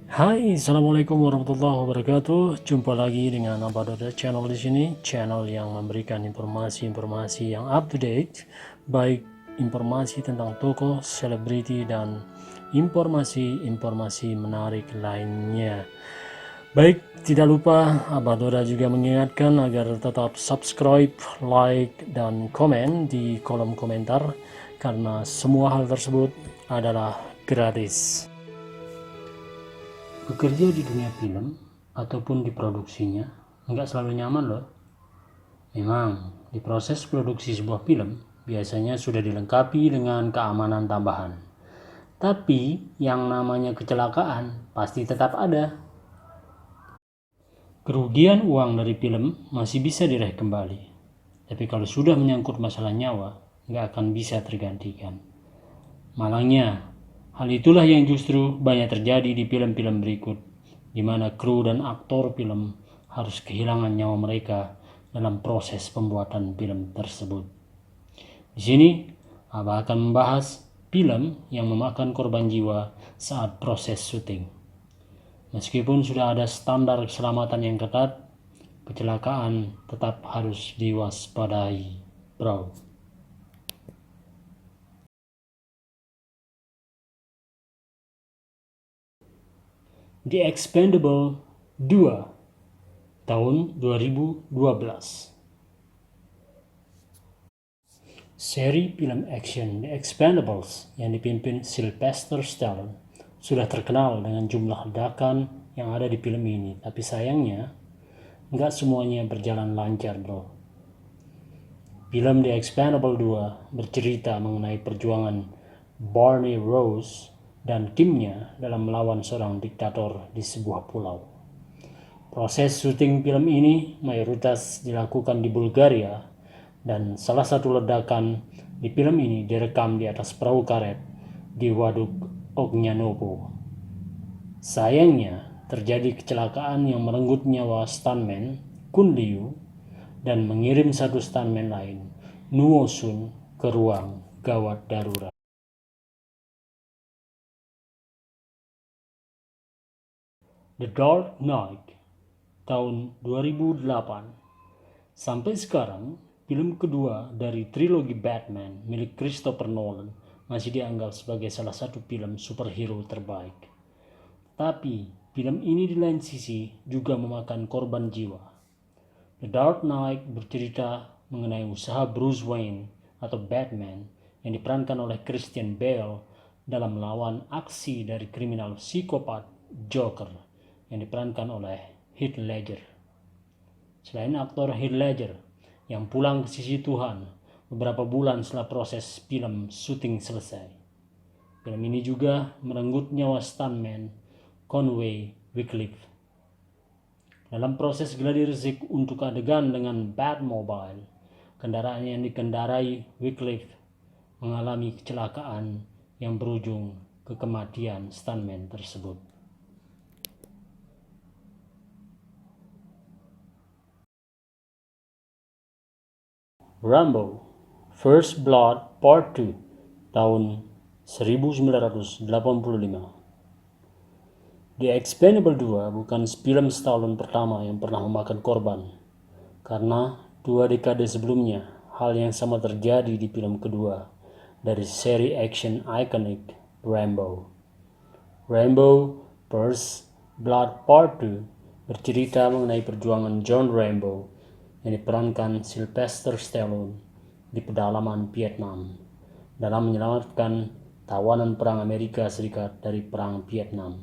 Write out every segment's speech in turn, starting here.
Hai, assalamualaikum warahmatullahi wabarakatuh. Jumpa lagi dengan Abadoda Channel di sini, channel yang memberikan informasi-informasi yang up to date, baik informasi tentang tokoh, selebriti, dan informasi-informasi menarik lainnya. Baik, tidak lupa Abadoda juga mengingatkan agar tetap subscribe, like, dan komen di kolom komentar karena semua hal tersebut adalah gratis. Bekerja di dunia film ataupun di produksinya nggak selalu nyaman loh. Memang, di proses produksi sebuah film biasanya sudah dilengkapi dengan keamanan tambahan. Tapi yang namanya kecelakaan pasti tetap ada. Kerugian uang dari film masih bisa diraih kembali. Tapi kalau sudah menyangkut masalah nyawa, nggak akan bisa tergantikan. Malangnya, hal itulah yang justru banyak terjadi di film-film berikut, di mana kru dan aktor film harus kehilangan nyawa mereka dalam proses pembuatan film tersebut. Di sini, Abah akan membahas film yang memakan korban jiwa saat proses syuting. Meskipun sudah ada standar keselamatan yang ketat, kecelakaan tetap harus diwaspadai, bro. The Expendable 2 tahun 2012. Seri film action The Expendables yang dipimpin Sylvester Stallone sudah terkenal dengan jumlah ledakan yang ada di film ini, tapi sayangnya nggak semuanya berjalan lancar, bro. Film The Expendable 2 bercerita mengenai perjuangan Barney Rose dan timnya dalam melawan seorang diktator di sebuah pulau. Proses syuting film ini mayoritas dilakukan di Bulgaria dan salah satu ledakan di film ini direkam di atas perahu karet di Waduk Ognjanovo. Sayangnya, terjadi kecelakaan yang merenggut nyawa stuntman Kun Liu dan mengirim satu stuntman lain, Nuo Sun, ke ruang gawat darurat. The Dark Knight tahun 2008. Sampai sekarang, film kedua dari trilogi Batman milik Christopher Nolan masih dianggap sebagai salah satu film superhero terbaik. Tapi, film ini di lain sisi juga memakan korban jiwa. The Dark Knight bercerita mengenai usaha Bruce Wayne atau Batman yang diperankan oleh Christian Bale dalam melawan aksi dari kriminal psikopat Joker yang diperankan oleh Heath Ledger. Selain aktor Heath Ledger yang pulang ke sisi Tuhan beberapa bulan setelah proses film syuting selesai, film ini juga merenggut nyawa stuntman Conway Wycliffe. Dalam proses gladi resik untuk adegan dengan Batmobile, kendaraan yang dikendarai Wycliffe mengalami kecelakaan yang berujung ke kematian stuntman tersebut. Rambo First Blood Part 2 tahun 1985. The Expendable 2 bukan film Stallone pertama yang pernah memakan korban, karena 2 dekade sebelumnya hal yang sama terjadi di film kedua dari seri action iconic Rambo. Rambo First Blood Part 2 bercerita mengenai perjuangan John Rambo yang diperankan Sylvester Stallone di pedalaman Vietnam dalam menyelamatkan tawanan perang Amerika Serikat dari perang Vietnam.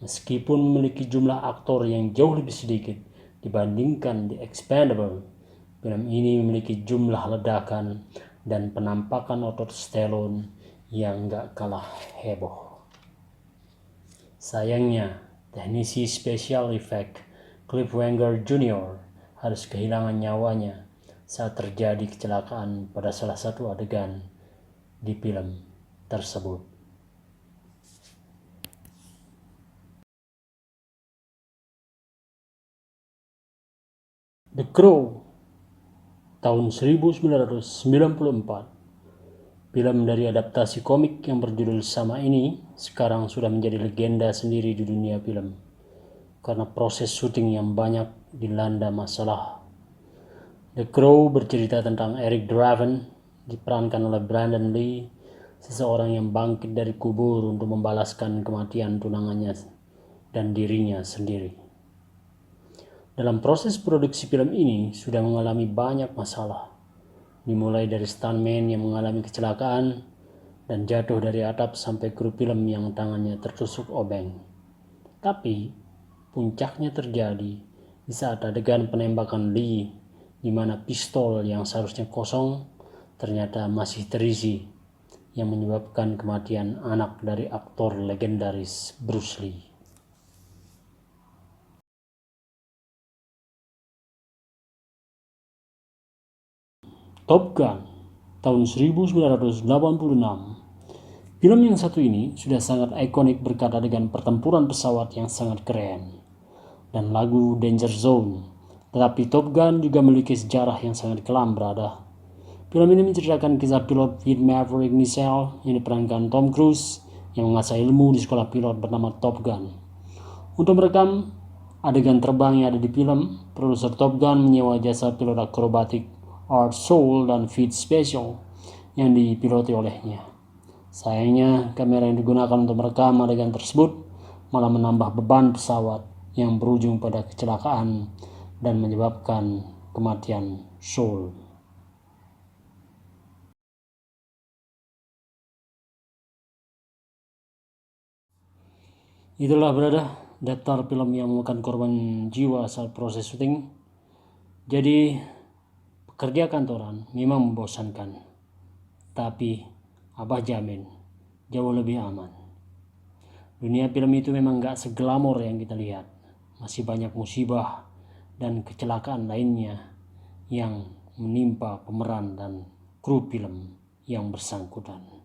Meskipun memiliki jumlah aktor yang jauh lebih sedikit dibandingkan The Expendable, film ini memiliki jumlah ledakan dan penampakan otot Stallone yang gak kalah heboh. Sayangnya, teknisi special effect Cliff Wenger Jr. harus kehilangan nyawanya saat terjadi kecelakaan pada salah satu adegan di film tersebut. The Crow tahun 1994. Film dari adaptasi komik yang berjudul sama ini sekarang sudah menjadi legenda sendiri di dunia film karena proses syuting yang banyak dilanda masalah. The Crow bercerita tentang Eric Draven, diperankan oleh Brandon Lee, seseorang yang bangkit dari kubur untuk membalaskan kematian tunangannya dan dirinya sendiri. Dalam proses produksi film ini sudah mengalami banyak masalah, dimulai dari stuntman yang mengalami kecelakaan dan jatuh dari atap sampai kru film yang tangannya tertusuk obeng. Tapi puncaknya terjadi di saat adegan penembakan Lee, di mana pistol yang seharusnya kosong ternyata masih terisi, yang menyebabkan kematian anak dari aktor legendaris Bruce Lee. Top Gun tahun 1986. Film yang satu ini sudah sangat ikonik berkat adegan pertempuran pesawat yang sangat keren dan lagu Danger Zone. Tetapi Top Gun juga memiliki sejarah yang sangat kelam, berada. Film ini menceritakan kisah pilot Fleet Maverick Michelle yang diperankan Tom Cruise yang mengasah ilmu di sekolah pilot bernama Top Gun. Untuk merekam adegan terbang yang ada di film, produser Top Gun menyewa jasa pilot akrobatik Art Soul dan Feat Special yang dipiloti olehnya. Sayangnya, kamera yang digunakan untuk merekam adegan tersebut malah menambah beban pesawat yang berujung pada kecelakaan dan menyebabkan kematian Soul. Itulah berada daftar film yang memakan korban jiwa saat proses syuting. Jadi pekerja kantoran memang membosankan, tapi Abah jamin jauh lebih aman. Dunia film itu memang gak seglamor yang kita lihat. Masih banyak musibah dan kecelakaan lainnya yang menimpa pemeran dan kru film yang bersangkutan.